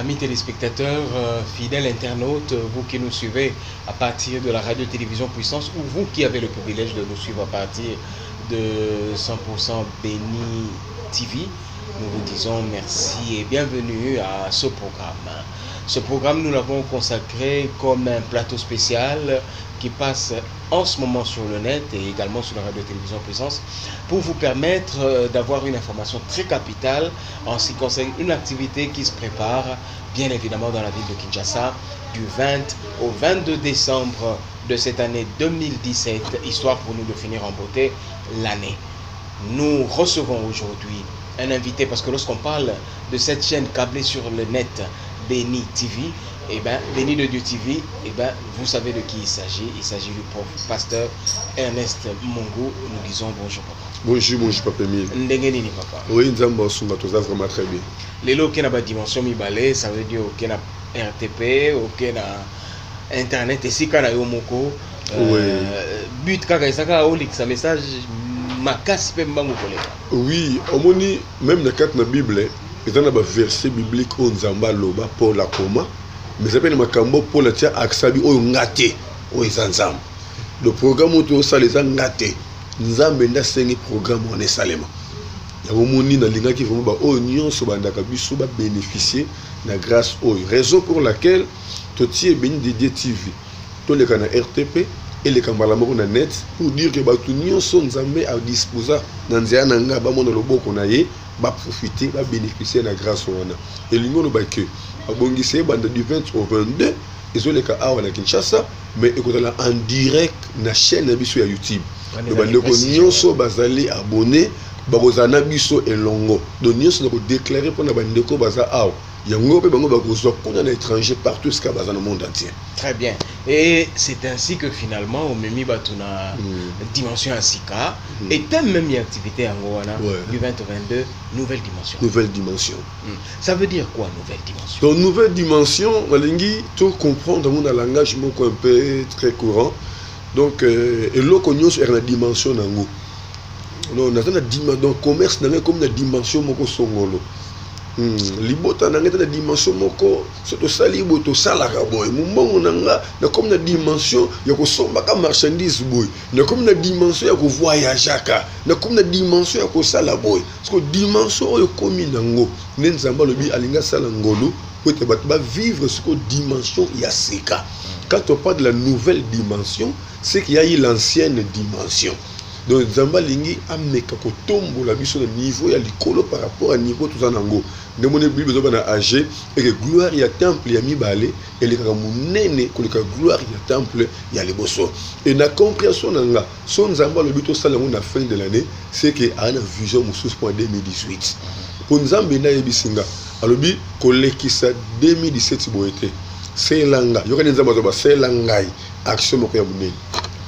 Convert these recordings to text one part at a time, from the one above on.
Amis téléspectateurs, fidèles internautes, vous qui nous suivez à partir de la radio-télévision Puissance ou vous qui avez le privilège de nous suivre à partir de 100% Béni TV, nous vous disons merci et bienvenue à ce programme. Ce programme, nous l'avons consacré comme un plateau spécial qui passe en ce moment sur le net et également sur la radio-télévision Puissance pour vous permettre d'avoir une information très capitale en ce qui concerne une activité qui se prépare bien évidemment dans la ville de Kinshasa du 20 au 22 décembre de cette année 2017, histoire pour nous de finir en beauté l'année. Nous recevons aujourd'hui un invité parce que lorsqu'on parle de cette chaîne câblée sur le net Béni TV, Béni de Dieu TV, vous savez de qui il s'agit. Il s'agit du pasteur Ernest Mongo. Nous disons bonjour papa. Bonjour papa Emile. Ndengenini papa. Oui, nous avons vraiment très bien. Les lots qui ont une dimension mibale, ça veut dire qu'il y a RTP, qu'il y a Internet, et si il y a Yomoko. But quand il y a un message, ma casse peut me oui, au moins, même dans la Bible, il y a un verset biblique où nous avons pour la coma. Mais ça s'appelle Makambo pour la tia aksabi o ngate o izanzam. Le programme où tout ça les a ngate. Nzambe nda sengi programme on est salema. Ya momoni na linga ki vraiment ba o nyon so bandaka biso ba bénéficier na grâce o raison pour laquelle to tie béni de TV. To le kana RTP et le kambala moko na net pour dire que ba tout nyon so nzambe a disposer na nzia na nga ba mona loboko na ye ba profiter ba bénéficier na grâce wana. Et lingono ba que abongise bande du 20 au 22 ezoleka awa na Kinshasa mais ekozala en direct na chaîne na biso ya YouTube. Le bande ko nyonso bazali abonné bakozana biso elongo. Donc nyonso na ko déclarer pour na bande ko baza awa. Yango pe bango bakozwa kona na étranger partout ce ka baza dans le monde entier. Très bien. Et c'est ainsi que finalement au memi batuna dimension asika et thème même y activité en Goana du 20 au 22 nouvelle dimension. Nouvelle dimension. Ça veut dire quoi nouvelle dimension? Donc nouvelle dimension, Malingi, tout comprendre dans un langage un peu très courant. Donc et l'autre est la dimension nango. Non, on a la dimension donc commerce n'a comme la dimension moko songolo. Libota na ngeta na dimension moko soto sali boto sala ka boy mumbongo nanga na comme na dimension ya ko somba ka marchandise boy na comme na dimension ya ko voyager ka na comme na dimension ya ko sala boy parce que dimension oyo komi nango nenzamba lobi alinga sala ngolo pour te ba vivre ce que dimension ya seka. Quand on parle de la nouvelle dimension, c'est qu'il y a eu l'ancienne dimension. Donc Zamba lingi ameka ko tombo la biso de niveau ya likolo par rapport à niveau tout ça nango. De mon bible besoin na âgé et que gloire ya temple ya mibale et les kamunene ko le gloire ya temple ya liboso. Et na compréhension nanga son Zamba le but au salon na fin de l'année, c'est que a une vision musus pour 2018. Pour Nzambe na yebisinga alobi ko lekisa 2017 boete. C'est langa, yo kana Nzamba ba c'est langai action moko ya munene.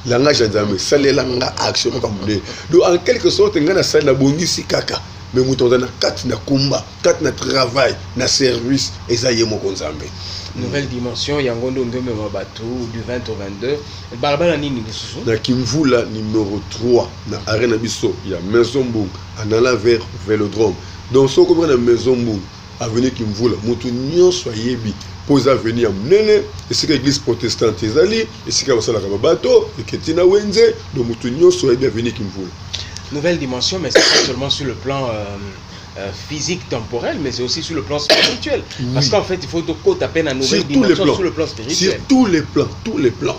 Langage nzambe salelanga action kamune donc en quelque sorte ngana sala na bongisi kaka mais mutonza na kati na kumba kati na travail na service ezaye moko nzambe. Nouvelle dimension yangondo ngombe mabatu du 20 au 22 barabara nini lisusu na Kimvula numéro 3 na arena biso ya Maison Mbung en allant vers Vélodrome. Donc so comprendre na Maison Mbung avenue Kimvula mutu nyonso yebi posa venir munene et c'est que l'église protestante ezali et c'est que basala ka bato et que tina wenze donc mutu nyonso yebi venir Kimvula. Nouvelle dimension, mais c'est pas seulement sur le plan physique, temporel, mais c'est aussi sur le plan spirituel. Oui. Parce qu'en fait, il faut taper la nouvelle dimension sur le plan spirituel. Sur tous les plans.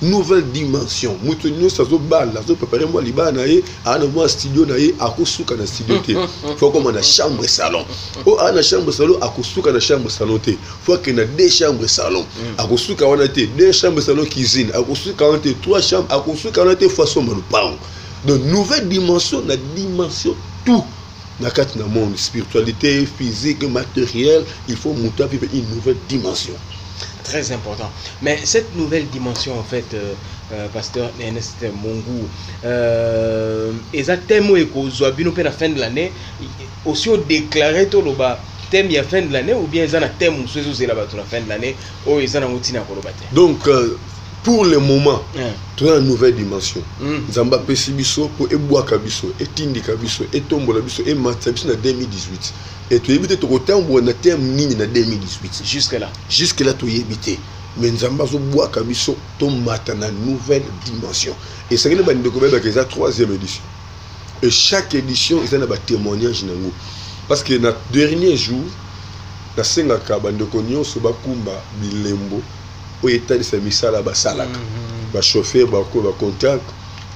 Nouvelle dimension. Moutonio ça zo bal, ça zo préparer moi libana et à moi studio na ye akosuka na studio te. Faut comme na chambre salon. O ana chambre salon akosuka na chambre salon te. Faut que na deux chambres salon. Akosuka wana te, deux chambres salon cuisine, akosuka wana te, trois chambres, akosuka wana te façon malupang. Donc nouvelle dimension, la dimension tout. Dans le monde, spiritualité, physique, matériel, il faut monter à vivre une nouvelle dimension. Très important. Mais cette nouvelle dimension, en fait, pasteur Ernest Mongo, exactement, et qu'au à la fin de l'année, aussi on déclaré tout le bas. Thème à la fin de l'année ou bien ils ont un thème où c'est là-bas à la fin de l'année ou ils ont un outil à la donc pour le moment tu as une nouvelle dimension nzamba pesi biso pour ebwaka biso etindika biso etombola biso emata biso na 2018 et tu éviter to kotambola na terme nini na 2018 jusque là tu éviter mais nzamba zo bwaka biso to mata na nouvelle dimension et ça que ba ndekobeba que ça 3e édition et chaque édition ils ont ba témoignage nango parce que na dernier jour na senga ka ba ndeko nyonso bakumba bilembo o etalisa misala basalaka ba chauffeur ba ko ba contact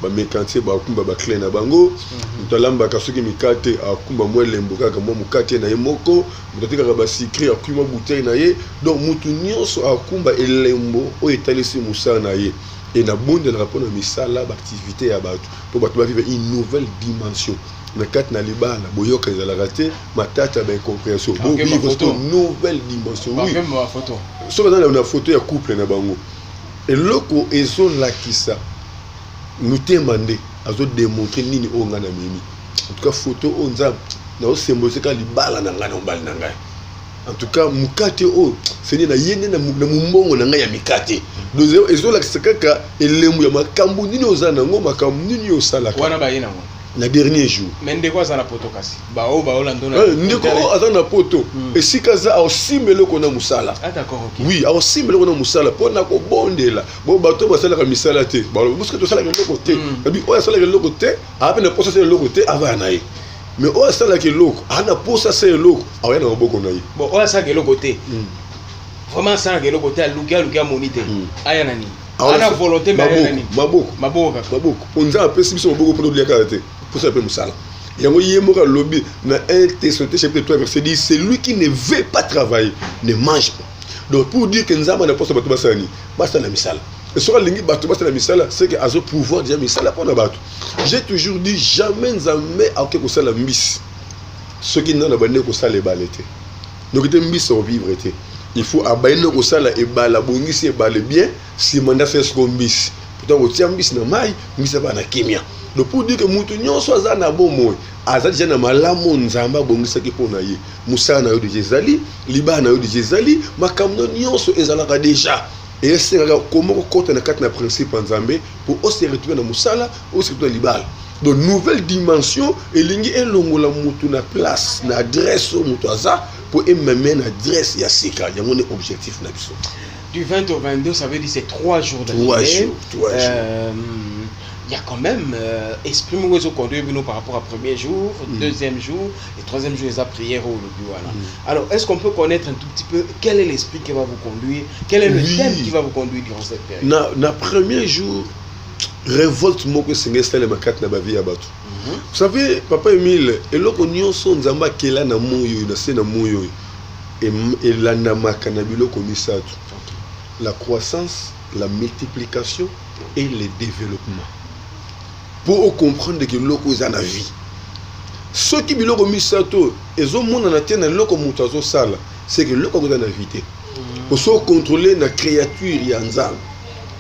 ba mécanicien ba kumba ba clé na bango mutolamba ka soki mikate akumba mwa lembo kaka mwa mukate na ye moko mutotika ba sikri akuma bouteille na ye donc mutu nyonso akumba elembo o etalisi musala na ye et na bonde na rapport na misala ba activité ya batu pour batu ba vivre une nouvelle dimension na kat na libala boyoka za la raté matata ba incompréhension bo vivre une nouvelle dimension oui ma photo so dans una photo ya couple na bango et loko ezo lakisa nous demandé à démontrer nini o ngana mimi en tout cas photo on za na o symboliser ka libala na ngana mbali na ngai en tout cas mukate o seni na yene na mumbongo na ngai ya mikate donc ezo lakisa kaka elemu ya makambu nini ozana ngo makambu nini osalaka wana ba yena ngo na dernier jour mende kwa sana poto kasi ba o landona ndeko azana poto et si kaza aussi meloko na musala d'accord OK oui aussi meloko na musala pona ko bondela bo bato basala ka misala te ba parce que to sala ke loko te abi o sala ke loko te ape na posa se loko te ava na ye mais o sala ke loko ana posa se loko awa na boko na ye bon o sala ke loko te vraiment sala ke loko te lukia monite aya nani ana volonté mais nani maboko onza apesi biso maboko pour oublier karaté pour ça peut musala yango yemoka lobby na 1 Thessaloniciens chapitre 3 verset 10 celui qui ne veut pas travailler ne mange pas donc pour dire que nzamba na posa bato basani basta na misala et sur lingi bato basta na misala c'est que azo pouvoir dire misala pour na bato j'ai toujours dit jamais nzambe akoke kosala mbisi soki nana bande kosala ebalete donc te mbisi au vivre te il faut abayena kosala ebala bongisi ebale bien si manda fait ce mbisi pourtant otia mbisi na mai mbisi ba na kimia donc pour dire que mutu nyonso aza na bomo aza déjà na malamu nzamba bongisa ki pona ye musana yo de Jezali libana yo de Jezali makamno nyonso ezalaka déjà et c'est comment kokota na kati na principe nzambe pour se retrouver na musala ou se retrouver libala donc nouvelle dimension elingi elongola mutu na place na adresse mutu aza pour emmener na adresse ya sika yango ne objectif na biso du 20 au 22 ça veut dire c'est 3 jours de 3 jours il y a quand même esprit nous conduire par rapport à premier jour, deuxième jour et troisième jour les prières au voilà. Alors est-ce qu'on peut connaître un tout petit peu quel est l'esprit qui va vous conduire, quel est le thème qui va vous conduire durant cette période? Na premier jour révolte moko sengestele makat na bavi ya bato. Vous savez papa Emile eloko nyonso nzamba kela na moyo na se na moyo et la namaka na biloko misatu. La croissance, la multiplication et le développement. Pour comprendre que loko za na vie. Ce qui biloko misato ezo mona na tena loko mutazo sala, c'est que loko za na vie. Pour se contrôler na créature ya nzamba.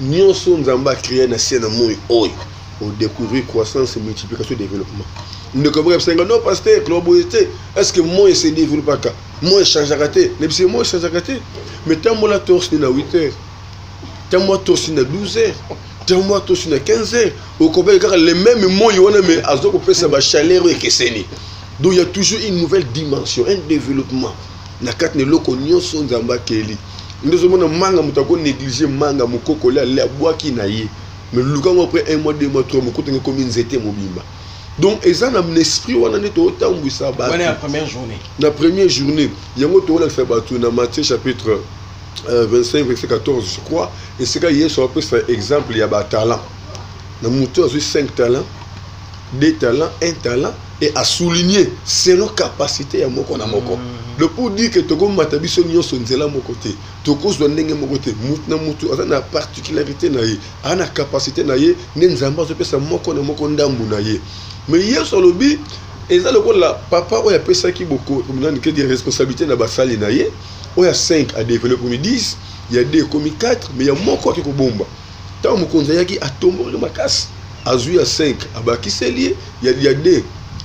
Nyonso nzamba créer na sena moyo oyo. Pour découvrir croissance, multiplication et développement. Ne comprend pas non pasteur Claude est-ce que moi se développe pas moi change à rater mais c'est moi change à rater mais tant moi la torse na 8 heures tant moi torse na 12 heures tant moi torse na 15 heures au comprend car les mêmes mots y on mais azo ko pesa ba chaleur et keseni donc il y a toujours une nouvelle dimension un développement na kat ne loko nyonso nzamba keli ndozo mona manga mutako négliger manga mukoko la boaki na ye mais lukango après 1 mois 2 mois 3 mois kotenga comme nzete mobimba. Donc ils ont un esprit où on est au temps où ça bat. La première journée. La première journée, il y a un autre qui fait battu dans Matthieu chapitre 25 verset 14 je crois et c'est quand hier sur exemple il y a un talent. Dans moteur j'ai 5 talents, 2 talents, 1 talent et à souligner selon capacité à moi qu'on a mon corps. Le pour dire que Togo Matabiso Nyon Sonzela mon côté, Togo Zonenge mon côté, Moutna Moutou, a une particularité naïe, a une capacité naïe, Nenzamba se pesa moko na moko ndambu naïe. Mais hier sur le but, et ça le coup là, papa on a fait ça qui beaucoup, on a des responsabilités dans la salle naïe, on a 5 à développer comme 10, il y a 2 comme 4, mais il y a moko qui ko bomba. Tant mon conseiller qui a tombé ma casse, a joué à 5, à Bakiseli, il y a 2.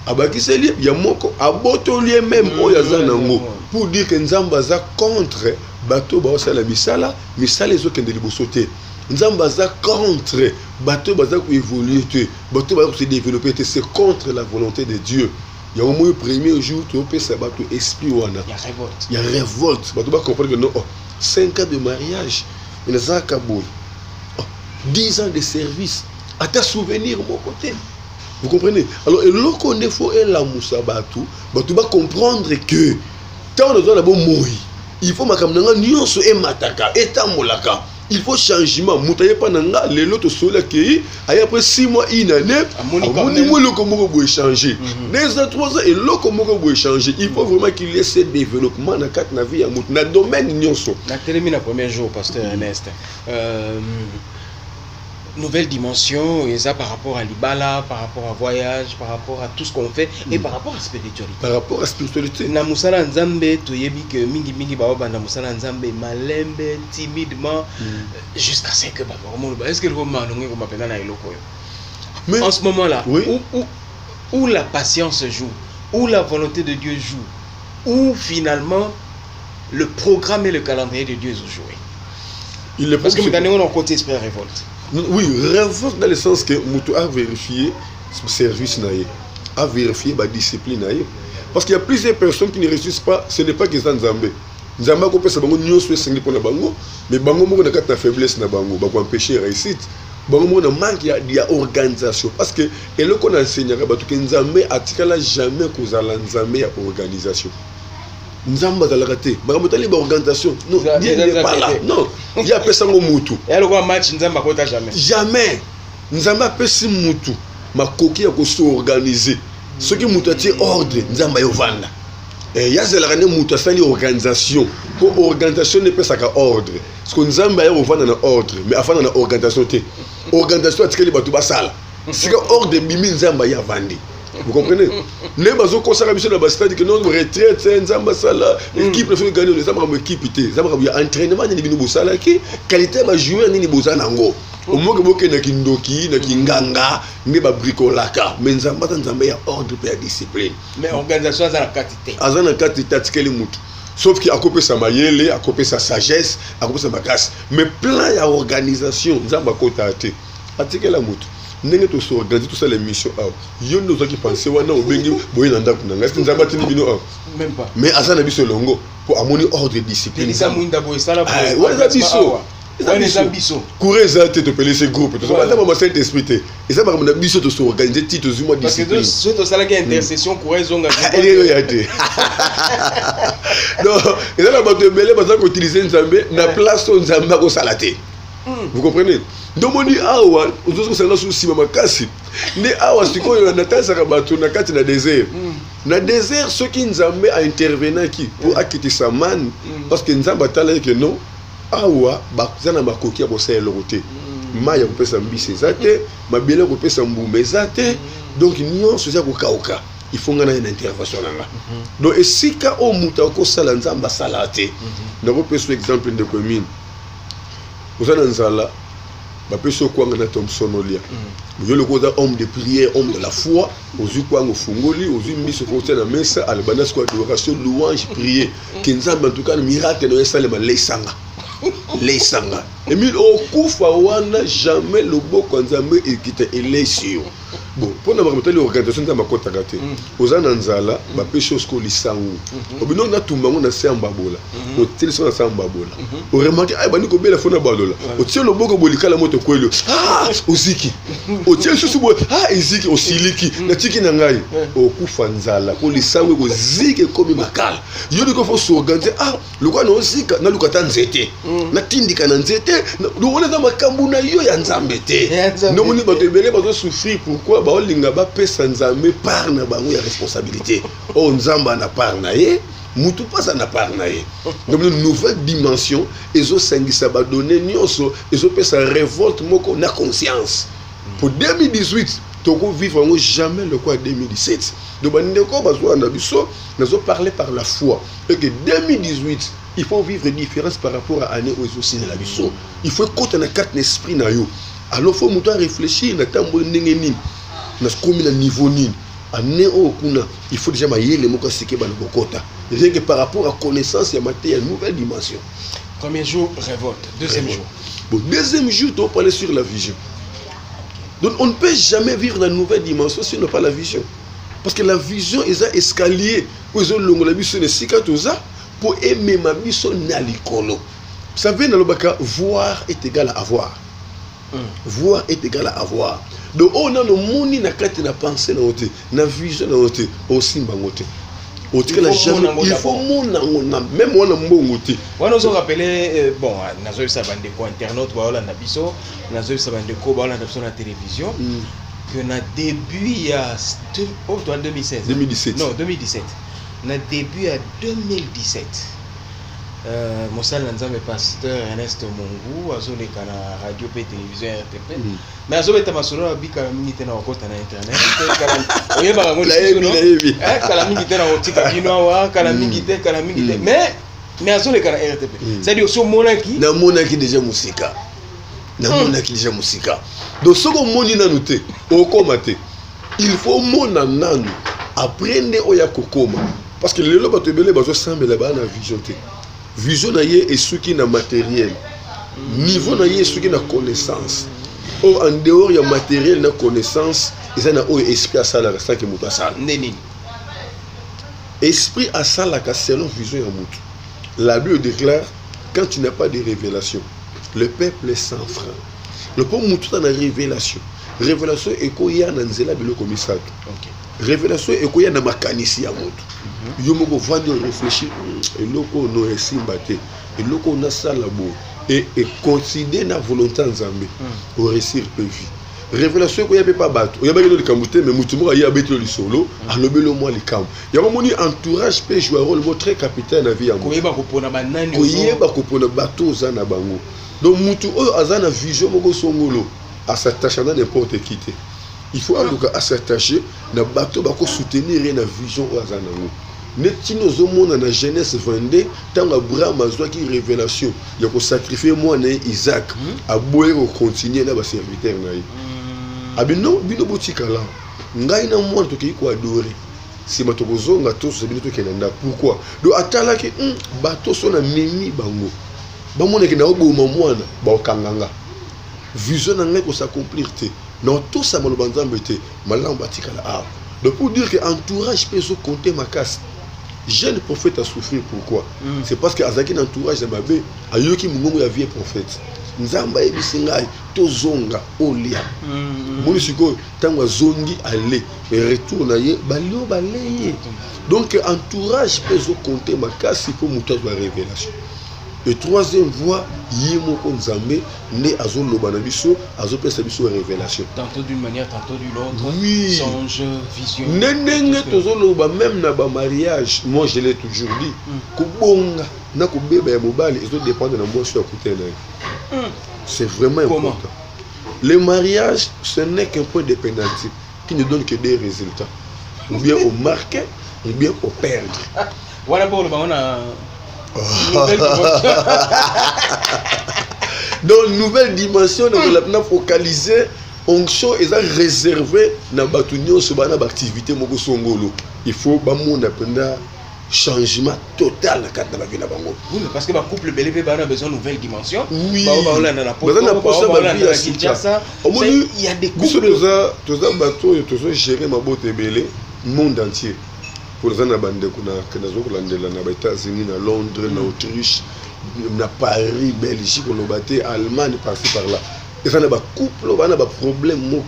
Abakiseli ya moko abotolier même oya zanango pour dire que nzamba za contre bato ba osala misala misala ezokende liboso te Nzambe aza contre bateau baza ko évoluer te bateau baza ko se développer te, c'est contre la volonté de Dieu. Il y a au moins le premier jour tu peux ça bateau esprit wana il y a révolte bateau ba comprendre que non 5 ans de mariage il a kaboul 10 ans de service à ta souvenir mon côté. Vous comprenez? Alors et l'on connaît faut et la moussa bateau bateau va comprendre que quand on a bon mourir il faut makamnanga nyonso e mataka etamolaka. Il faut changement. Moutaye pas nanga les lots sola qui après 6 mois une année amoni mo le comment vous changer. Les 3 ans et le comment vous changer. Il faut vraiment qu'il y ait ce développement dans quatre vie à na domaine nyonso. Na termine le premier jour pasteur Ernest. Nouvelle dimension, et ça par rapport à l'Ibala, par rapport à voyage, par rapport à tout ce qu'on fait, et par rapport à la spiritualité. Par rapport à la spiritualité. Na musala nzambe, tu yebi que mingi baoba na musala nzambe malembe, timidement, jusqu'à ce que est-ce que le roman nous m'appelle na iloko yo. Mais en ce moment-là, oui. où la patience joue, où la volonté de Dieu joue, où finalement le programme et le calendrier de Dieu ont joué. Parce que nous avons un côté esprit révolte. Oui, révolte dans le sens que Moutou a vérifié son service, a vérifié la discipline. Parce qu'il y a plusieurs personnes qui ne réussissent pas, ce n'est pas qu'ils sont Nzambé. Nzambé a fait bango nyos fait singli pour la bango, mais bango mo na kata faiblesse na bango, ba ko empêcher réussite. Bango mo na manque il y a organisation parce que et le qu'on enseigne ba tout que Nzambé atikala jamais kozala Nzambé ya organisation. Nzamba za la raté. Bango tali ba organisation. Non, Dieu n'est pas là. Non, il y a personne au Moutou. Et le match Nzamba kota jamais. Jamais. Nzamba pesi Moutou. Ma coquille a ko s'organiser. Ce qui Moutou a ordre, Nzamba yo vanda. Et il y a des Moutou sali organisation. Pour organisation ne peut pas ordre. Parce que Nzamba yo vanda na ordre, mais avant na organisation té. Organisation atikeli batu basala. C'est que ordre bimi Nzamba ya vandi. Vous comprenez? Les bateaux consacrés à la base, c'est-à-dire que notre retraite, c'est un Zambasala, l'équipe ne fait gagner, les Zambas équipe, il y a entraînement, il y a une boussala qui, qualité de joueur, il y a une boussala. Au moins que na kindoki, na kinganga, ne ba bricolaka, mais Zamba il y a ordre et la discipline. Mais l'organisation a la quantité. A la quantité, c'est qu'elle est sauf qu'il a coupé sa maillelle, a coupé sa sagesse, a coupé sa grâce. Mais plein d'organisation, Zamba kota ate. Ate que la moutou. N'est tout ça organiser tout ça les missions yo nous qui penser wana obengi boyina ndaku nanga est-ce que Nzamba tini bino même pas mais azana biso longo pour amoni ordre discipline ça mwinda boy sala pour wala biso wala biso courir ça te peler ce groupe tout ça ba saint esprit et ça ba na biso to organiser ti to zuma discipline parce que surtout ça la intercession courir zonga il y a été non et là ba te belé ba ça ko utiliser Nzambe na place Nzamba ko salaté. Vous comprenez? Donc on dit awa, on doit se lancer aussi makasi. Ne awa siko yo na tasa ka bato na kati na désert. Na désert ceux qui Nzambe a intervenir qui pour acquitter sa man parce que Nzamba tala que non awa ba zana makoki ya bosa eloroté. Maya ko pesa mbisi zate, mabele ko pesa mbumbe zate. Donc nion soza ko kauka. Il faut ngana une intervention là. Donc et si ka o muta ko sala Nzamba salate. Na ko pesa exemple de commune. Vous avez un bapeso kwanga na Thompsonolia. Vous le koza homme de prière, homme de la foi, ozu kwanga fungoli, ozu miso kote na mesa, albanas kwa adoration, louange, prier. Kenzamba en tout cas miracle no esalema leisanga. Leisanga. Emile okufa wana jamais le boko Nzambe ekita elesio. Bon, pour n'avoir pas l'organisation de ma côte à gâter. Aux Ananzala, ma pécho sko lisangu. Au bino na tumbango na sembabola. Au tel son na sembabola. Au remarqué ah bani ko bela fona badola. Au tel le boko bolika la moto kwelo. Ah, oziki. Au tel susu bo ah eziki osiliki. Na tiki na ngai. Au kufa nzala. Ko lisangu ko ziki komi makala. Yo de ko faut s'organiser ah, le kwa no zika na lukata nzete. Na tindika na nzete. Do wona za makambu na yo ya Nzambe te. No moni ba te bele ba souffrir pourquoi baolinga bapesa Nzambe par na bango ya responsabilité. Oh Nzamba na par na ye, mutu pas na par na ye. Donc une nouvelle dimension ezo sangisa ba donner nyonso ezo pesa révolte moko na conscience. Pour 2018, toko vivre jamais le quoi 2017. Donc bandeko bazwa na biso, nazo parler par la foi et que 2018 il faut vivre une différence par rapport à l'année où ils aussi dans la biso. Il faut compter na quatre esprit na yo. Alors faut mutu réfléchir na tambo ndenge na komi na niveau nini année au kuna il faut déjà mayele moko sike ba bokota rien que par rapport à connaissance ya matière nouvelle dimension. Premier jour révolte, deuxième jour Bon, deuxième jour, tu vas parler sur la vision. Donc on ne peut jamais vivre dans une nouvelle dimension si on n'a pas la vision. Parce que la vision est un escalier. Pour aimer ma vision nalikolo. Vous savez, dans le baka, voir est égal à avoir. Voir est égal à avoir. Donc on a nos moni na kati na pensée na ote, na vision na ote, aussi bangote. Il faut même on a mbongo te. On nous rappeler bon, nazo sa bande ko internaute wala na biso, nazo sa bande ko wala na la télévision que na début il y a 2016. 2017. Non, 2017. Na début à 2017. Mosal Nanzambe pasteur Ernest Mongu azole kana radio pe télévision RTP mais azole ta masolo bika mingi tena okota na internet oyeba ngo kala mingi tena otika bino wa kala mingi te mais azole kana RTP c'est dire so monaki na monaki déjà musika na monaki déjà musika donc soko moni na noté okoma te il faut mona nanu apprendre oya kokoma parce que lelo bato ebele bazo sambela ba na vision te. Vision naie et ce qui est matériel. Niveau naie et ce qui est connaissance. Or en dehors il y a matériel na connaissance, ils en a au esprit à ça la ça que muta ça. Esprit à ça la selon vision ya mutu. La Bible déclare quand tu n'as pas de révélation, le peuple est sans frein. Le peuple mutu dans la révélation. Révélation est quoi ya na nzela bilo komisato. OK. Révélation est quoi na makanisi ya mutu. Yomoko vandi réfléchir eloko no esimbate eloko na sala bo et considérer la volonté nzambe au réussir pe vie. Révélation ko ya pe pas bato ya ba kelo likamute mais mutu mo ya beto lisolo alobelo mo likam ya moni entourage pe jouer rôle très capital na vie ya mo koyeba kopona banani koyeba kopona bato za na bango donc mutu oyo azana vision moko songolo à s'attacher dans n'importe qui te. Il faut en tout cas s'attacher na bato bako soutenir na vision oyo azana ngo. Netino zomona na Genèse 22 tant Abraham azwa ki révélation ya ko sacrifier moi na Isaac a boye ko continuer na ba serviteur na ye abino bino botika la ngai na moi to ki ko adorer si matoko zonga to so bino to kenanda pourquoi do atala ki bato so na mimi bango ba mona ki na oboma mwana ba okanganga vision na ngai ko s'accomplir te non tout ça maloba nzambe te malamu batika la donc pour dire que entourage peut se compter ma casse. Jeune prophète a souffert pourquoi? C'est parce que Azaki n'entourage de Mabé a yoki mungongo ya vieux prophète. Nzamba ebisingai to zonga olia. Moni siko tangwa zongi aller mais retour na ye balio balaye. Donc entourage peut se compter ma casse pour muta de révélation. Et troisième voie yimoko nzambe ne azoloba na biso azopesa biso révélation. Tantôt d'une manière tantôt d'une autre. Oui. Songe, vision. Nenenge tozoloba même na ba mariage, moi je l'ai toujours dit. Kubonga na kubeba ya mobali eso dépendre na moi sur côté là. C'est vraiment important. Le mariage ce n'est qu'un point de pénalité qui ne donne que des résultats. Ou bien au marquer ou bien au perdre. Voilà pour le on a donc nouvelle dimension de la focaliser onction est réservé na batunyo so bana activité moko songolo il faut ba monde apprendre changement total na cadre de la vie na bango. Oui, parce que ba couple belé a besoin de nouvelle dimension. Oui. Il y a des couples toza bato tozo gérer mabote belé monde entier. Pour les gens qui sont aux États-Unis, à Londres, en Autriche, à Paris, Belgique, en Allemagne, par-ci par-là. Et ça, il y a des couples, il y a des problèmes,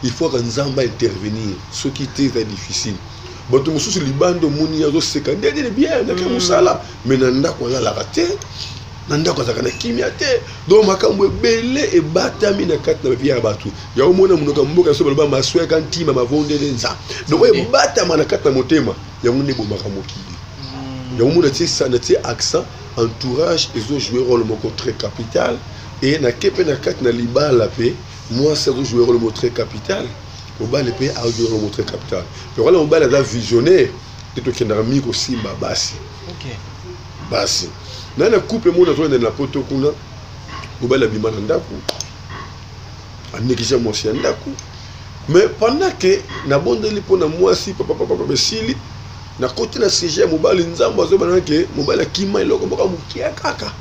il faut que nous intervenir, ce qui est très difficile. Mais tout le monde sur le Liban, il y a des gens qui sont bien, mais il y a des gens qui sont ratés. Nanda kwa zakana kimia te do makambo belé et batami na kati na via batu ya omona munoka mboka so balba maswe kantima mavonde lenza donc e batama na kati na motema ya mune bo makambo kidi ya omona ti ça na ti accent entourage ils ont joué rôle moko très capital et na kepe na kati na libala pe moi ça doit jouer rôle moko très capital au bas le pays a joué rôle moko très capital mais voilà on bala da visionnaire de to kendara miko simba basi OK basi na couple mo na zone na poto kuna ubala bimana ndaku anikisha mosi ndaku mais pendant que na bondeli pona mwasi papa besili na côté na sujet mobali nzambo azobana ke mobali kima eloko boka mukia kaka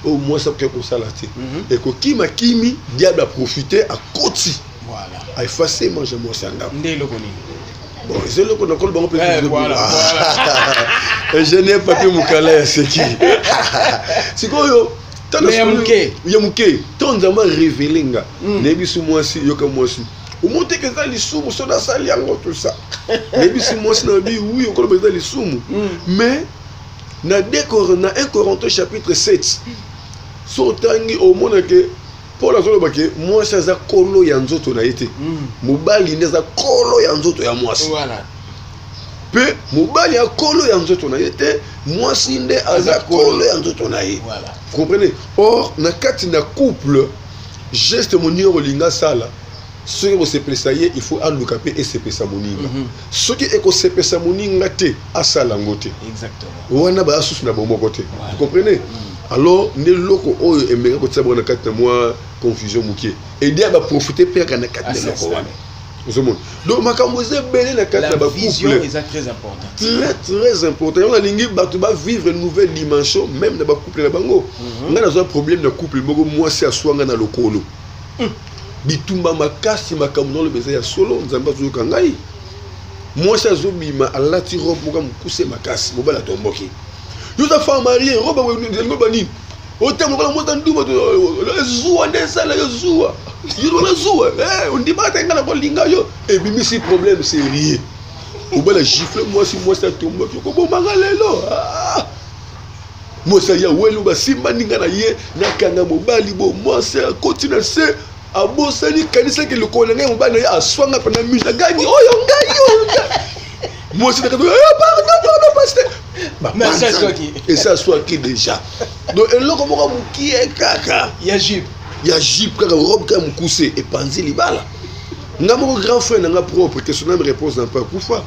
au moins ça que ko sala te et ko kima kimi diable a profité à côté voilà a effacé manger moi sanga ndelo koni bon c'est le qu'on a bon peut-être voilà et je n'ai pas pu mukala c'est qui c'est quoi yo yamuke tonzama révéler nga nebisu moi si yoka moi si au monte que ça lisumu so na sali yango tout ça nebisu moi si na bi oui on connaît ça lisumu mais na décor na 1 Corinthiens chapitre 7 so tangi au monde que Paul a dit que moi c'est za kolo ya nzoto na été mobali neza kolo ya nzoto ya moi voilà pe mobali ya kolo ya nzoto na été moi sinde aza kolo ya nzoto na ye voilà comprenez or na kati na couple geste monio linga sala ce que vous seplesaye il faut handicapé et sepesa moninga ce qui est ko sepesa moninga te asala ngote exactement wana ba asusu na bomo côté vous comprenez alors ne loko oyo emeka ko tsaba na kati na moi confusion mukie et dia ba profiter peka na kati na loko wana donc makambo belé na kati na ba vision est très importante très important on a lingi batu ba vivre une nouvelle dimension même na ba couple na bango nga na zo problème na couple bogo moi c'est aswanga na lokolo bitumba makasi makambo le beza ya solo nzamba zuka ngai moi c'est azobima alati robe boka mukuse makasi mobala tomboki yo ta femme mariée robe wa ndengo bani o temo kala mota nduma to zuwa ndesala yo zuwa yo na zuwa on dit pas ngala ko linga yo et bimi si problème c'est rien o bala gifle moi si moi ça tombe ko bo mangalelo moi ça ya welu ba simba ninga na ye na kanga mobali bo moi c'est continue c'est abosani kanisa ke lokolo ngai mobali ya aswanga pendant mise gani oyo ngai moi c'est pardon pasteur mais ça soit qui et ça soit qui déjà donc eloko moko muki kaka ya jip kaka robe kaka mukuse et panzi libala nga moko grand frère nga propre que son âme repose dans pas kufa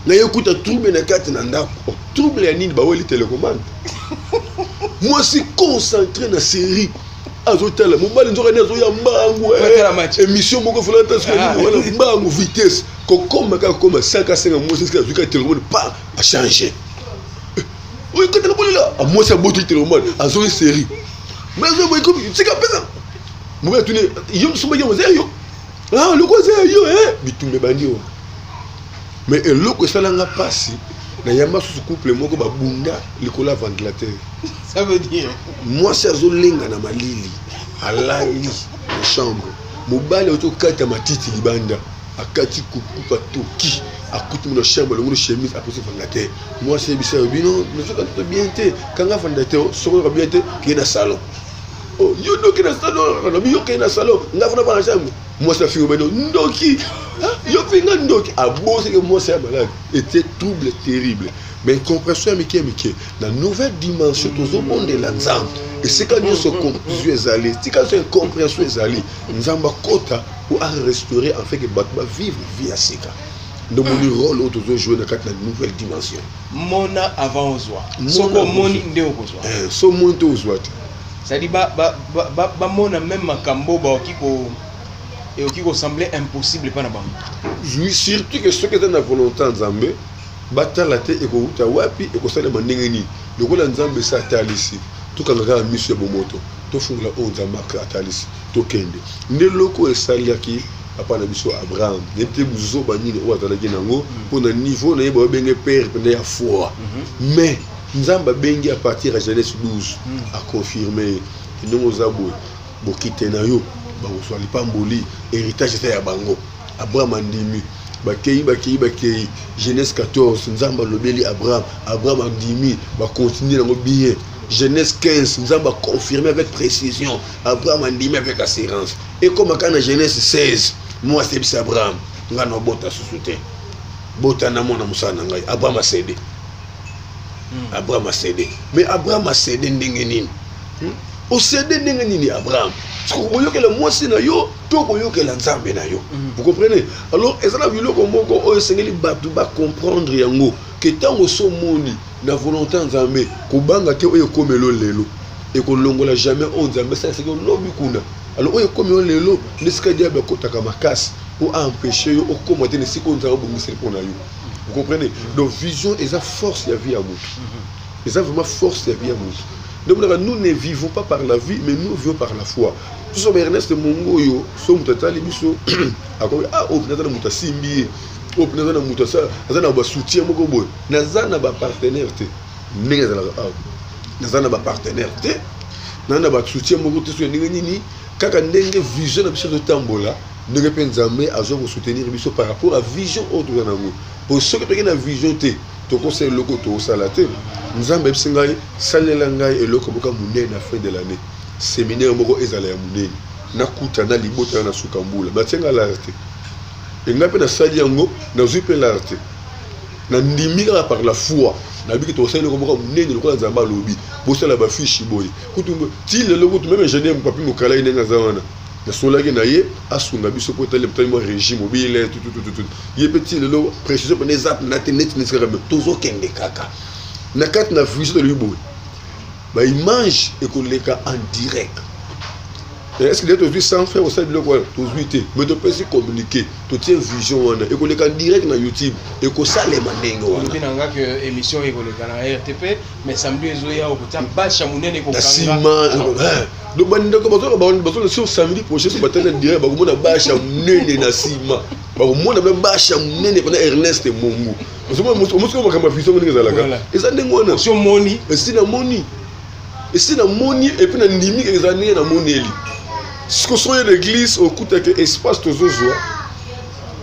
na yokuta trouble na kati na ndako trouble ya nini ba weli télécommande moi si concentré na série azotala mobali nzoka ne azoya mbangu émission moko fulata wala mbangu vitesse kokoma koma 5 mois jusqu'à zuka télécommande pas a changer oui quand la boule là moi c'est beau télécommande azoya série mais je vois comme c'est que pesa mobali tuni yo suma yo yo le quoi c'est yo bitumbe bandio mais eloko sala nga pasi na yamba sous couple moko babunda likola ventilateur ça veut dire moi c'est azolenga na malili alali na chambre mobali auto kata matiti libanda akati kukupa toki akuti na chambre le chemise après ce ventilateur moi c'est bisa bino mais ça quand bien té kanga ventilateur soko bien té qui na salon oh yo do qui na salon na yo qui na salon ngafuna pa na chambre moi ça fait beno ndoki yo finga ndoki abose que moi c'est malade était trouble terrible mais compréhension mike la nouvelle dimension tous au monde de l'ensemble et c'est quand nous se conclusion ezali c'est quand une compréhension ezali nzamba kota pour restaurer en fait que batba vivre vie asika donc mon rôle autour de jouer dans la nouvelle dimension mona avant ozwa soko moni nde okozwa so monte ozwa ça dit ba mona même makambo ba okiko et okiko semblait impossible pas na bango oui surtout que ce qui est dans la volonté nzambe batala te ekouta wapi ekosala mandenge ni lokola nzambe sa talisi tukanga miso ya bomoto tofungula onza maka atalisi tokende nde loko esaliaki apana biso Abraham nete buzo banini o atalaki nango pona niveau na yeba benge père pende ya foi mais nzamba bengi à partir de Genèse 12 a confirmé ndongo zabwe bokite na yo ba oswali pamboli héritage ya bango Abraham andimi bakei Genèse 14 nzamba lobeli Abraham andimi ba continuer nango bien Genèse 15 nzamba confirmé avec précision Abraham andimi avec assurance et comme quand Genèse 16 moi c'est Abraham ngana bota susute bota na mona musana ngai Abraham a cédé mais Abraham a cédé ndenge nini o cédé ndenge nini Abraham koyokela mwasi na yo to koyokela nzambe na yo vous comprenez alors ezala biloko moko oyo sengeli batu ba comprendre yango que tango so moni na volonté nzambe kobanga te oyo komelo lelo et kolongola jamais on nzambe ça c'est que lobi kuna alors oyo komelo lelo nesika dia ba kotaka makasi pour empêcher yo okomate ne siko nzambe bongiseli pona yo Vous comprenez? Donc vision et ça force la vie à nous. Et ça vraiment force la vie à nous. Donc nous ne vivons pas par la vie, mais nous vivons par la foi. Tout ça, Ernest Mongo, yo, so mutatali biso, ah, oh, nazana mutasimbi, oh, nazana mutasa, nazana ba soutien moko boy, nazana ba partenaire te, ninga zala ah, nazana ba partenaire te, nazana ba soutien moko te so ninga nini, kaka ndenge vision na biso de tambola, ndenge penzamé azo ko soutenir biso par rapport à vision autre nango. Pour ceux qui ont une vision te, to conseil loko to salate, nzambe bisingai salela ngai eloko boka munene na fin de l'année. Séminaire moko ezala ya munene na kuta na libota na sukambula batenga l'arte et ngape na sali yango na zupe l'arte na ndimika par la foi na biki to sali moko munene lokola nzamba lobi bosala ba fiche boy kutumba ti le logo même ingénieur papi mokala inenga zawana na solaki na ye asunga biso po tele tellement régime mobile tout ye petit le logo précision pour les apps na tenet ne sera même tozo kende kaka na kat na vision de lui boy. Bah, image et qu'on les cas en direct. Est-ce qu'il y a toujours sans faire au sein de l'école, mais tu peux aussi communiquer, tu tiens vision et qu'on les cas en direct dans YouTube et qu'on ça les mandingues. On dit que émission est collée dans la RTP, mais samedi et au côté bâche à mounen et qu'on donc on samedi prochain sur bataille direct, on a bâche à mounen et na sima. On a bâche à mounen et pendant Ernest et Mongo. On m'a comme vision on est et ça n'est sur money, et c'est la money. Et si la monnaie et puis la nimi et les années la monnaie ce que soit l'église au coup de espace tous os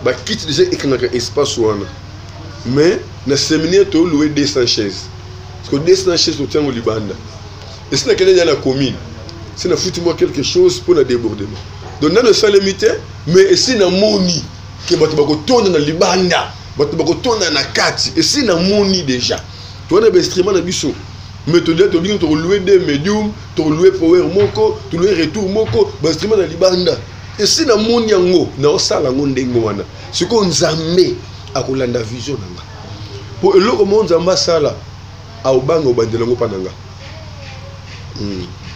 bah quitte déjà et qu'on a espace ouana mais na séminaire to louer 200 chaises parce que 200 chaises au temps au Liban et si la quelqu'un la commune c'est na foutu-moi quelque chose pour le débordement donc dans le salle limité mais si na monnaie que bato bako tourner dans Liban bato bako tourner na kati et si na monnaie déjà tu as un instrument na biso. Mais tu dois louer des médiums, tu louer power moko, tu louer retour moko, bastima na libanda. Et si na moni yango, na osala ngondengo wana. Ce qu'on nzambe akolanda vision nanga. Pour eloko mo nzamba sala a obanga obandela ngo pananga.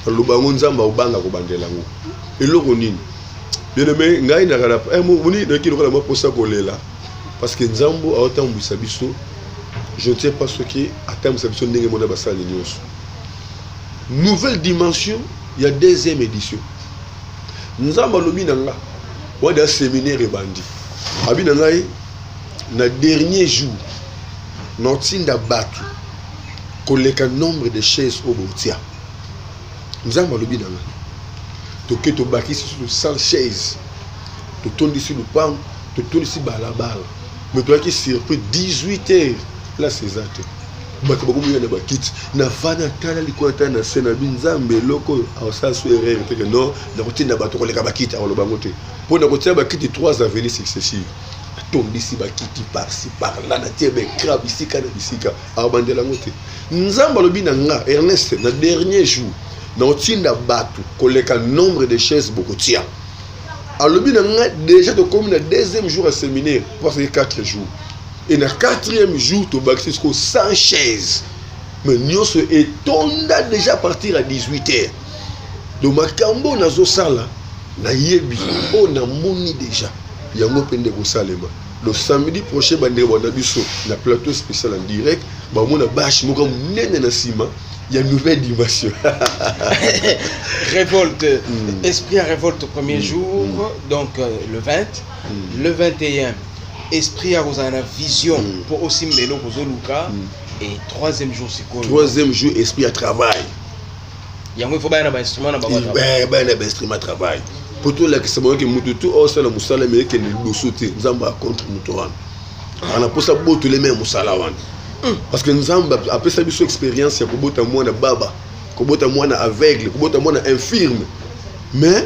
Lobango nzamba obanga ko bandela ngo. Eloko nini? Bien aimé, ngai na kala moni na kilo kala mo posa kolela parce que nzambo a otambwisa biso. Je ne sais pas ce qui est à terme cette nouvelle dimension, il y a deuxième édition. Nous avons un séminaire bandi. Na dernier jour, notre battu que nombre de chaises au Boutia. Nous avons un 100 chaises. Tu tournes ici le pan, tu tournes ici balabala. Mais tu as qui surpris 18 heures. Là c'est ça. Bato bako muyana ba kit na vana tala likwata na sena binzambe loko awsa suerere que non na kotinda bato ko leka ba kit awlo bango te po na kotia ba kit 3 avenues successives tondi si ba kit par-ci par-là na tiebe crab ici kana bisika awbandela ngote nzamba lobi na nga Ernest na dernier jour na kotinda bato ko leka nombre de chaises bokotia alobi na nga déjà to comme na deuxième jour à séminaire parce que 4 jours. Et le 4e jour, tu vas bâtir 100 chaises. Mais nous sommes étonnés déjà partir à 18h. Donc, ma cambo na zo sala, na yebi, on a moni déjà. Il y a un open de salema. Le samedi prochain, on a un plateau spécial en direct. On a bâche, on a sima. Il y a une nouvelle dimension. Révolte. Esprit à révolte au premier jour, donc le 20, le 21. Esprit à Rosana vision pour aussi Mbelo Kozoluka et 3e jour c'est quoi? 3e jour esprit à travail. Il y a un instrument un instrument à travail. Pour tout là que c'est bon que mututu au sala musala mais que nous sauter nzamba contre mutuan. On a pour ça boto les mêmes musala wan. Parce que nzamba après ça biso expérience ya kobota mwana baba, kobota mwana aveugle, kobota mwana infirme. Mais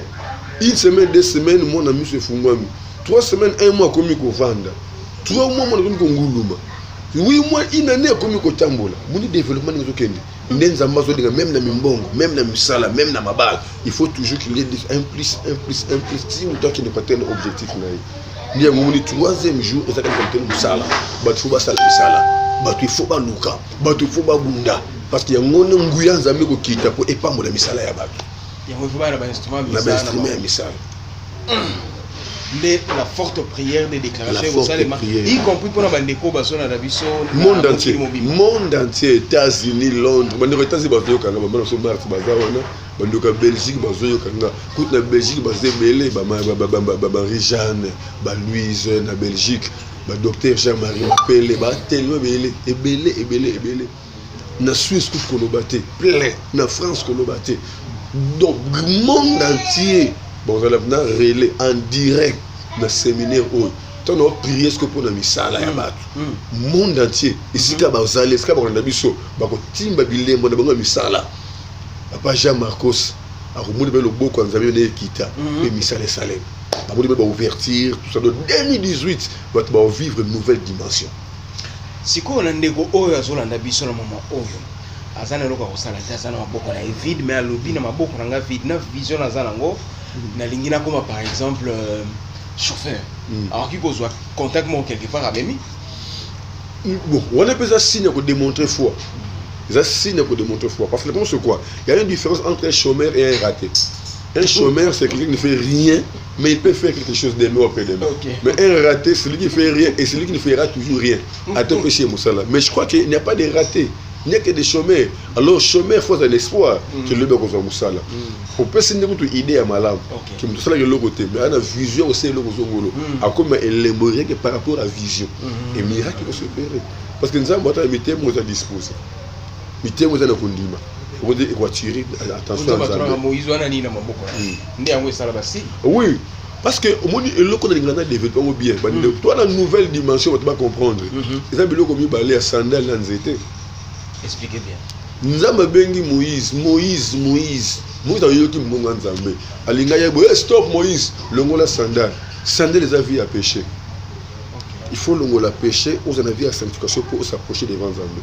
une semaine, 2 semaines mon ami se fungwami. 3 semaines, 1 mois comme il vendre. 3 mois comme il nguluma. 8 mois une année comme il tambola. Mon développement n'est aucun. Même dans Mimbongo, même dans Misala, même dans Mabal, il faut toujours qu'il y ait un plus. Si vous qui n'est pas un objectif, il y a un 3e jour, et ça quand on Misala, il faut pas ça Misala, il faut pas Luka, il faut pas Bunda, parce qu'il y a un Nguyan Zamiko qui t'a pour épargner la Misala. Il y a un instrument Misala. la forte prière des déclarations y compris pour Bandeko Basona Dabiso monde entier États-Unis Londres Bandeko États-Unis bazo kanga bamana so Mars bazawana Bandeko Belgique bazo kanga toute la Belgique bazé belé ba Marie-Jeanne ba Louise na Belgique ba docteur Jean-Marie Mapele ba tellement belé na Suisse qu'on a battu plein na France qu'on a battu donc monde entier bon on a relais en direct dans séminaire où on a prié ce que pour la misala ya batu monde entier ici ka bazali ici ka ba biso ba ko timba bilembo na bango misala papa Jean Marcos a remonté le boko en zabi ne kita et misala salem ba modi ba ouverture tout ça de 2018 va vivre une nouvelle dimension. Si on a ndeko oyo azolanda biso na mama oyo azana loka kosala te azana maboko na vide mais alobi na maboko na nga vide na vision azana ngo na lingina comme par exemple chauffeur alors qu'il kozwa contact mo quelque part avec lui bon on a besoin signe pour démontrer foi ça signe pour démontrer foi parce que comment c'est quoi il y a une différence entre un chômeur et un raté. Un chômeur, c'est quelqu'un qui ne fait rien, mais il peut faire quelque chose de mieux après demain. Mais un raté, c'est celui qui ne fait rien et celui qui ne fera toujours rien. Mais je crois qu'il n'y a pas de ratés, il n'y a que des chômeurs. Alors, chômeur, il faut un espoir que le bec soit moussala. On peut se dire une idée à malade, qui me dit le côté, mais on a vision aussi le côté. À comme elle aimerait que par rapport à la vision, et miracle va se faire. Parce que nous avons mis des mots à disposer. Nous avons mis condiment. Attention oui, parce que le qu'on a développé bien. Toi, la nouvelle dimension, tu vas comprendre. Les amis, comme ils balaient à sandal dans les expliquez bien. Nous avons bengi Moïse a eu qui m'ont entendu. Alinga ya stop Moïse, le ngola sandal. Sandal les avis à pêcher. Il faut le ngola pêcher, aux avis à sanctification pour s'approcher devant Zambé.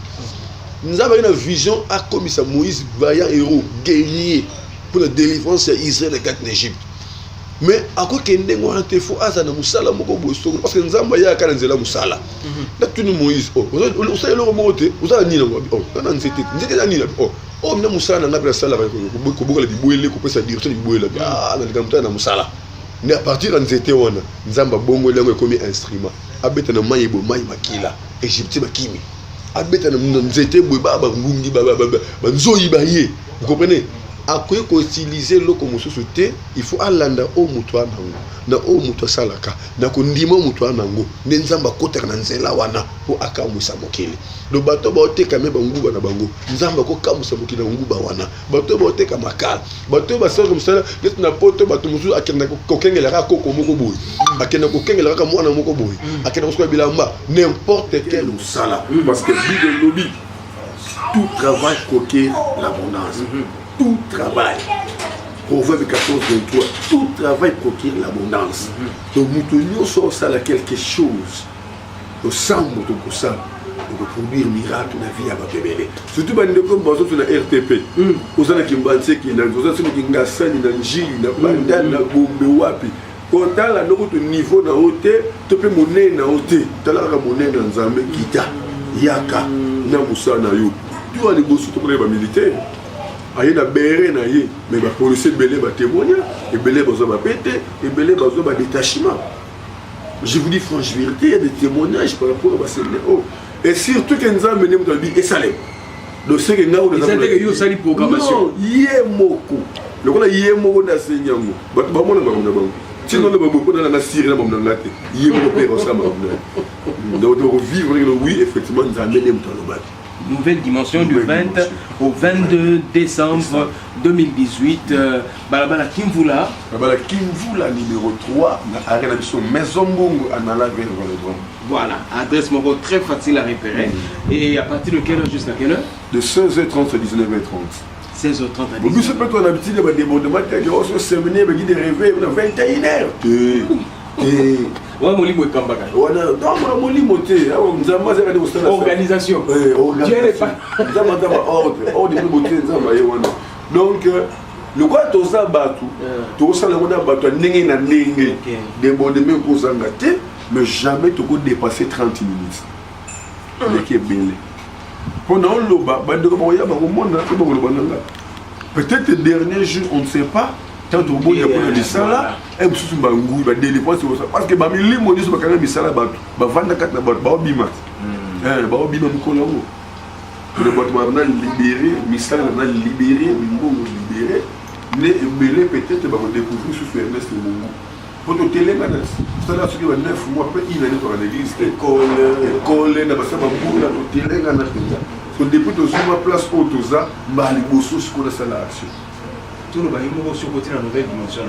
Nous avons une vision à comme ça Moïse, vaillant héros, guerrier pour la délivrance d'Israël et de l'Égypte. Mais à quoi qu'il y ait un faux azana musala moko bosto parce que nous avons ya kana nzela musala. Da tunu Moïse oh vous savez le moté vous avez nina oh na nzete nzete nina oh na musala na pela sala ko boka di boyele ko pesa direction di boyele ah na likamta na musala. Mais à partir de nzete wana nzamba bongo lengo comme instrument abeta na mayi bo mayi makila Égypte bakimi. Abeta na nzete boy baba ngungi baba nzoyi baye vous comprenez à quoi utiliser le comme société il faut alanda au mutoa nango na au mutoa salaka na ko ndima mutoa nango nzamba kota na nzela wana po akamusa mokele do bato ba oteka me banguba na bango nzamba ko kamusa mokele nguba wana bato ba oteka makala bato ba sala comme ça net na poto bato musu akenda ko kengela ka koko moko boy akenda ko kengela ka mwana moko boy akenda ko bilamba n'importe quel sala parce que Bible lobby tout travail coquer l'abondance. Tout travail, Proverbe 14, 23, tout travail procure l'abondance. Donc nous sommes ça quelque chose, le sang de ça, pour produire miracle dans la vie à Babébélé. Surtout quand nous sommes sur la RTP, nous sommes qui m'banse qui n'a nous sommes qui n'gasani n'a Gilles n'a Banda n'a Bombe wapi. Quand tu as notre niveau na hauteur, tu peux monnaie na hauteur, tu as la monnaie dans Zambé Kita, Yaka, na Moussa na yo. Tu as les bosses pour les militaires. Aïe na béré na yé, mais les policiers belé va témoigner, et belé va péter, et belé va détachement. Je vous dis franche vérité, il y a des témoignages par rapport à ces néo. Et surtout que nous avons mené notre vie et salé. Donc c'est que nous avons une programmation. Non, yé moko. Le qu'on a yé moko na senyamo. Bah moi on a pas mon sinon le babo dans la Syrie na mon ngate. Yé moko père ça ma. Donc vivre oui effectivement nous avons mené notre vie. Nouvelle dimension du 20 au 22 décembre 2018. Balabala Kimvula. Balabala Kimvula numéro 3, à la Maison Bongo, à Nala vers le drone. Voilà, adresse mon très facile à repérer. Et à partir de quelle heure jusqu'à quelle heure? De 16h30 à 19h30. 16h30 à 19h30. Vous savez pas, on a l'habitude de débordement, on se séminaire, on a rêvé, on a 21h. Organisation. Donc, le quoi tu as battu, tu as battu na ndenge débordement pour zangater, mais jamais tu peux dépasser 30 minutes. L'équipe est belle. Pendant le bas, peut-être le dernier jour, on ne sait pas. tant que bon, il y a pas de misala, et vous sous bangou, bah délinquance c'est ça. Parce que bah mi limo dit sur bah quand misala bah vendre quatre bah bima, bah bima mukolo. Le bâtiment a libéré, misala a libéré, limbo libéré, mais belé peut-être bah découvrir sur Ernest Mungu. Pour te téléganas, ça là sur 9 mois après il allait dans l'église, école, na basa bangou na to téléganas. So depuis que je place autoza, bah les bossos ce qu'on a ça là action. Tout le monde est sur côté la nouvelle dimension.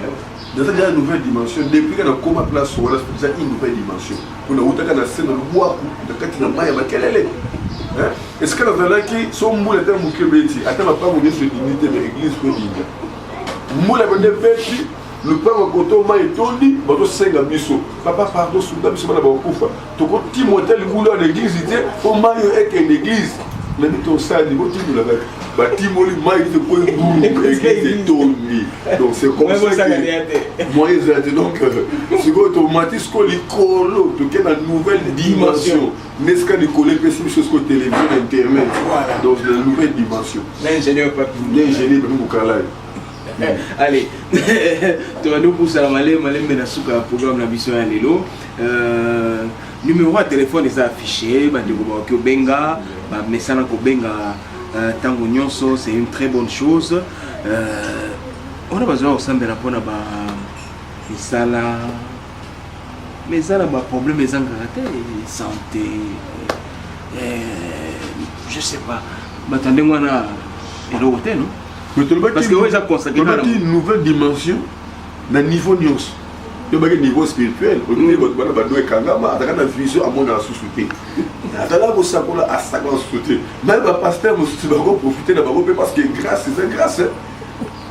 Dans cette nouvelle dimension, depuis qu'on a comme place, on a déjà une nouvelle dimension. On a autant qu'on a scène le bois, de quand il a maille avec quelle est. Est-ce que la valeur qui sont moule est un bouquet bêti, attends pas vous dire sur l'unité de l'église pour dire. Moule est un bêti, le père au côté maille tondi, bateau 5 à bisso. Papa pardon, soudain, c'est pas la bonne coupe. Tu vois, Timothée le boulot à l'église, il dit, au maille est une église. On a dit ton ça, il dit, tu l'as bâtiment le maille de point de tondi. Donc c'est comme ça que moi ils ont dit donc c'est automatique que l'école tu es dans une nouvelle dimension n'est-ce que l'école est possible sur ce télévision internet donc la nouvelle dimension l'ingénieur pas allez tu vas nous pousser à malé mais sur le programme la mission à l'élo numéro de téléphone est affiché bandeko benga message ko benga tango nyonso c'est une très bonne chose on a besoin aussi de répondre à misala mais ça là problème les caractère santé je sais pas attendez moi na éloigné non parce que vous avez consacré une nouvelle dimension dans niveau nyonso il y a un niveau spirituel au niveau de la kangama dans la vision à mon société dans la bosakola à sa société même le pasteur tu vas profiter de la parce que grâce c'est grâce.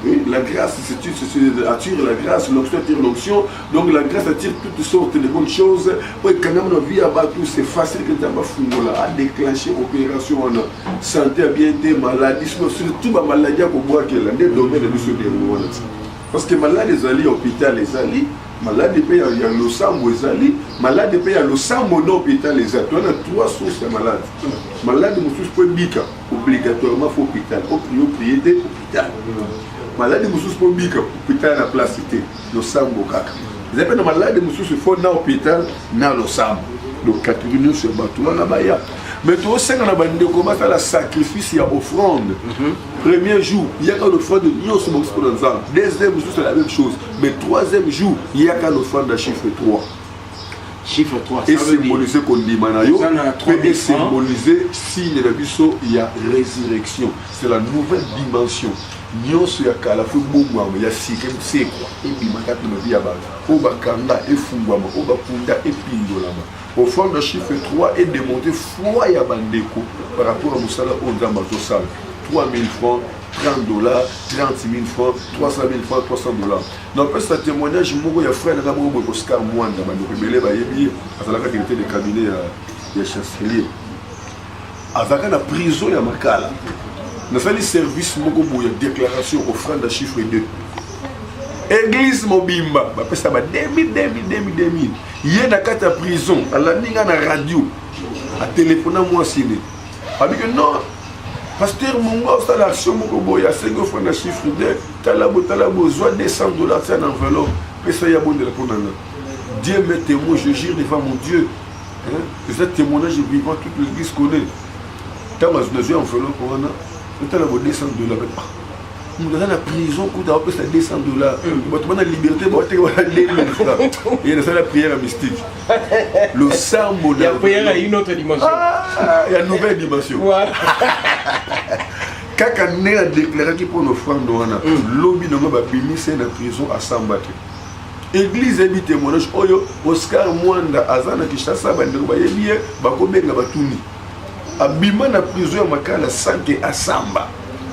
Oui, la grâce, c'est attire la grâce, l'onction attire l'onction, donc la grâce attire toutes sortes de bonnes choses. Pour quand même la vie à tout, c'est facile que tu as à déclencher opération en santé, bien des maladies, surtout la maladie qu'on voit qui est là, des domaines de ce déroulement. Parce que malade les alliés, hôpital les alliés, malade il y a le sang aux alliés, malade il y a le sang au hôpital les alliés. Tu as 3 sources de malades. Malade, il faut obligatoirement faut hôpital, prier de hôpital. Malade mususu pour bika hôpital na place cité le sambo kaka les appels malade mususu faut na hôpital na le sambo donc catégorie sur bateau na baya mais tout ça na bande comment faire la sacrifice ya offrande premier jour il y a l'offrande de nyonso mo pour nzambe deuxième jour c'est la même chose mais troisième jour il y a l'offrande de chiffre 3 chiffre 3 et symboliser qu'on dit manayo et symboliser signe de biso il y a résurrection c'est la nouvelle dimension nyonso ya kala fu bongwama ya sikem sekwa ebimaka na vie ya bato o bakanga efungwama o bakunda epindolama au fond de chiffre 3 est démonté foi ya bandeko par rapport à musala o nzamba tosala 3000 francs 30 dollars 30 000 francs 300 000 francs 300 dollars donc ce témoignage moko ya frère na moko Oscar Mwanda bandeko belé ba yebi azalaka directeur de cabinet ya chancelier azaka na prison ya makala. Nous faisons le service de déclaration offrande à chiffre 2. Église Mobimba, ça va 2000. Il y a une prison, à la radio, à téléphoner à moi. Il dit que non, pasteur Mungo, c'est l'action il y a 5 offrandes à chiffre 2. Talabo, soit 200 dollars, c'est un enveloppe. Mais ça y a bon de répondre. Dieu m'est témoin, je gire devant mon Dieu. Ce témoignage vivant, toute l'église connaît. Quand je suis en enveloppe, tu as 200 dollars. Nous avons la prison, tu as 200 dollars. Tu as la liberté, tu as 2000 francs. Il y a la prière mystique. Le sang moderne. La prière a une autre dimension. Il y a une nouvelle dimension. Quand on a déclaré qu'il pour nos frères, l'objet de la c'est la prison à Sambate. Église et témoignage, Oscar Mwanda, Azana Kishasa, Banderobaye, Bakobenga Batuni. Abima na prison ya makala sanke asamba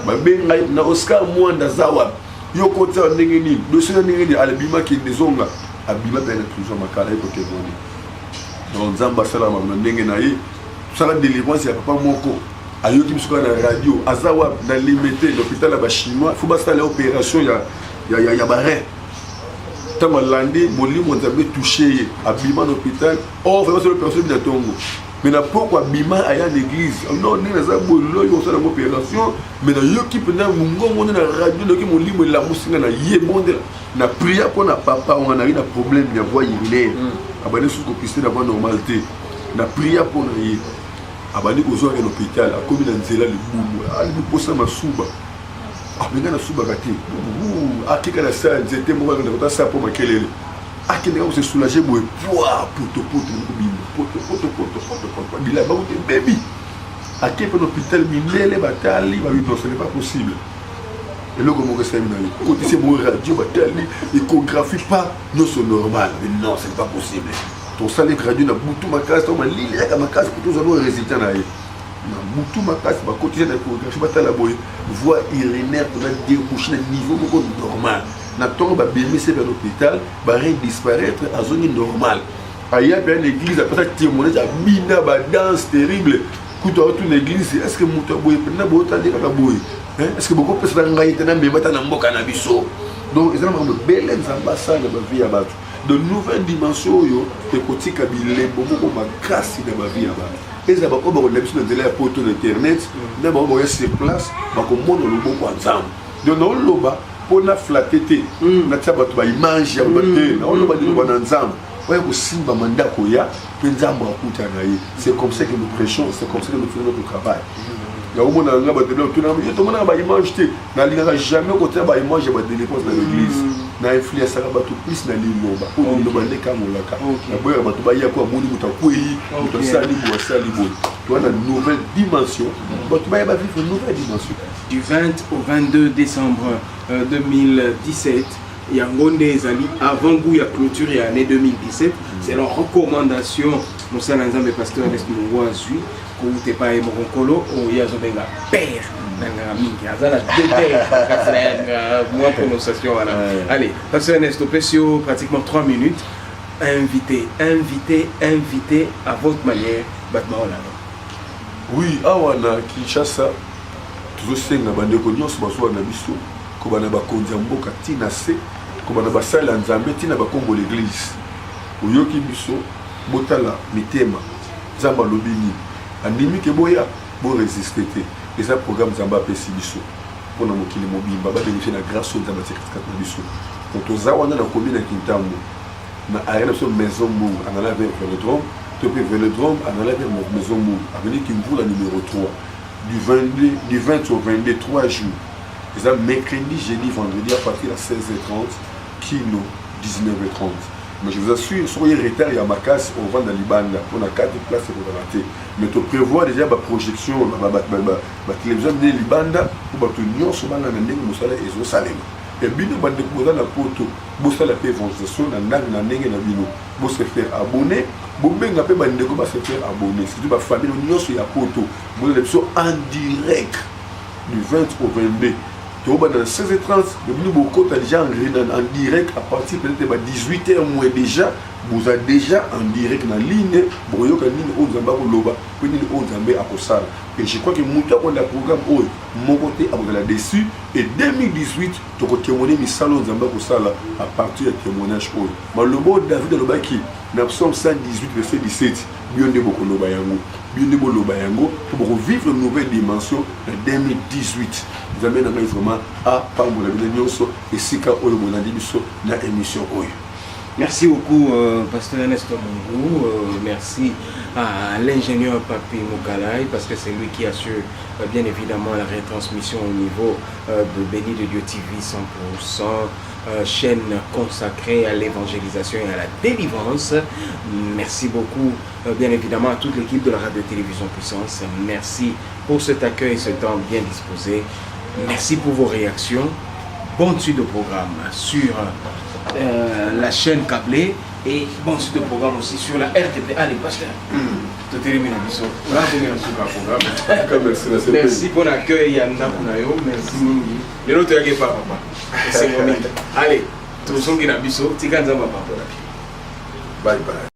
babenga na Oscar Mwanda zawa yo kota ndenge nini dossier ndenge nini alibima ki ndezonga abima na prison makala ko témoigner donc nzamba sala ma ndenge na ye sala délivrance ya papa moko ayoki bisuka na radio azawa na limité l'hôpital ba chinois faut basta la opération ya barre tama landi molimo nzambe touché abima na hôpital oh vraiment c'est l'opération de Tongo mais na pourquoi bima aya l'église non ni na za bolo yo ça na opération mais na yo ki pena mungongo na radio na ki molimo la musinga na yebonde na prière pour na papa on a eu un problème ya voix urinaire abane sous copiste na voix normalité na prière pour na ye abane ko zo à l'hôpital a comme na nzela le bumu ali posa masuba abenga na suba kati akika na sa nzete mo na kota sa po makelele akine ko se soulager boy poa poto bila ba uti baby akipe na hôpital minele batali ba non ce n'est pas possible et le comment que ça mina ko ti se mo radio batali échographie pas non c'est normal mais non c'est pas possible ton salé radio na butu makasi to malili ya makasi pour tous avoir résultat na ye na butu makasi ba cotiser na échographie batala boy voix urinaire pour déboucher na niveau beaucoup normal na ton ba BMC vers l'hôpital ba disparaître à zone normale aya bien l'église après ça témoignage à bina ba danse terrible kuto auto l'église est-ce que muto boy pena bota de ka boy est-ce que beaucoup personne ngai tena mbeta na mboka na biso donc ils ont belle ambassade ba vie ya batu de nouvelles dimensions yo te kotika bilembo moko makasi na ba vie ya batu eza ba ko ba ko lebisa na la poto internet na ba ko sur place ba ko mono loboko ensemble donc non loba pour na flatete na tsaba to ba image ya baté na loba di loba na nzambe ouais ko simba mandako ya nzambe akuta na ye c'est comme ça que nous prêchons c'est comme ça que nous faisons notre travail ya au mona nga baté to na to mona ba image te na linga jamais ko tsaba image ya ba délivrance dans l'église na influence à bato plus na liloba pour liloba ne kamolaka na boya bato ba ya ko amoni mutakwei mutasali bo sali bo to na nouvelle dimension bato ba ya ba vivre une nouvelle dimension du 20 au 22 décembre 2017 Yangonde Ezali avant goût ya clôture et année 2017 c'est leur recommandation mon saint Nzambe pasteur Ernest Mouazui ko te pa e mokonkolo o ya zobenga père nanga mingi azala deux pères moi prononciation voilà allez pasteur Ernest Opesio pratiquement 3 minutes invité à votre manière Batma Olano oui awana Kinshasa tozosenga bandeko nyonso bazwa na biso ko bana bakonzi ya mboka tina se ko bana basala nzambe tina bakombo l'église oyoki biso botala mitema nzamba lobini andimi ke boya bo résister te eza programme nzamba apesi biso pona mokili mobimba ba bénéficier na grâce de nzamba tika na biso donc toza wana na commune ya Kintambo na arena so maison mou anala vers Vélodrome to pe Vélodrome anala vers maison mou avenue Kimvula numéro 3 du 20 au 22 3 jours. Et ça, mercredi, jeudi, vendredi, à partir de 16h30, kino, 19h30. Mais je vous assure, soyez retard et à ma casse, on va dans l'Ibanda. On a 4 places pour la rater. Mais tu prévois déjà ma projection, ma télévision de l'Ibanda, pour que nous soyons dans le Moussala et Zosalem. Et bien, nous avons découvert la photo, nous avons fait l'évangélisation, nous avons se faire abonner. Bon, ben, on va se faire abonner. C'est ma famille, nous avons photo. Nous avons en direct du 20 au 22. Tu vois, dans 16h30, nous avons déjà en direct à partir peut-être de 18h moins déjà. Vous êtes déjà en direct dans la ligne. Vous avez et je crois que nous avons un programme où mon côté là-dessus. Et 2018, tu as témoigné mes salons à partir de témoignage. Mais le mot David Lobaki, dans Psaume 118, verset 17, bien de beaucoup pour vivre une nouvelle dimension en 2018. Vous avez vraiment à parler de et si quand on a dit dans l'émission. Merci beaucoup, Pasteur Ernest Mungou. Merci à l'ingénieur Papi Moukalai, parce que c'est lui qui assure bien évidemment la retransmission au niveau de Béni de Dieu TV 100%, chaîne consacrée à l'évangélisation et à la délivrance. Merci beaucoup, bien évidemment, à toute l'équipe de la radio-télévision Puissance. Merci pour cet accueil, ce temps bien disposé. Merci pour vos réactions. Bonne suite de programme sur la chaîne câblée et bon suite de programme aussi sur la RTP. Allez, pasteur, tu termines le merci pour l'accueil, Yanna Kunayo. Merci Mingi. Les autres, il n'y a pas papa. C'est mon Allez, tout le monde qui n'a pas papa. Bye bye.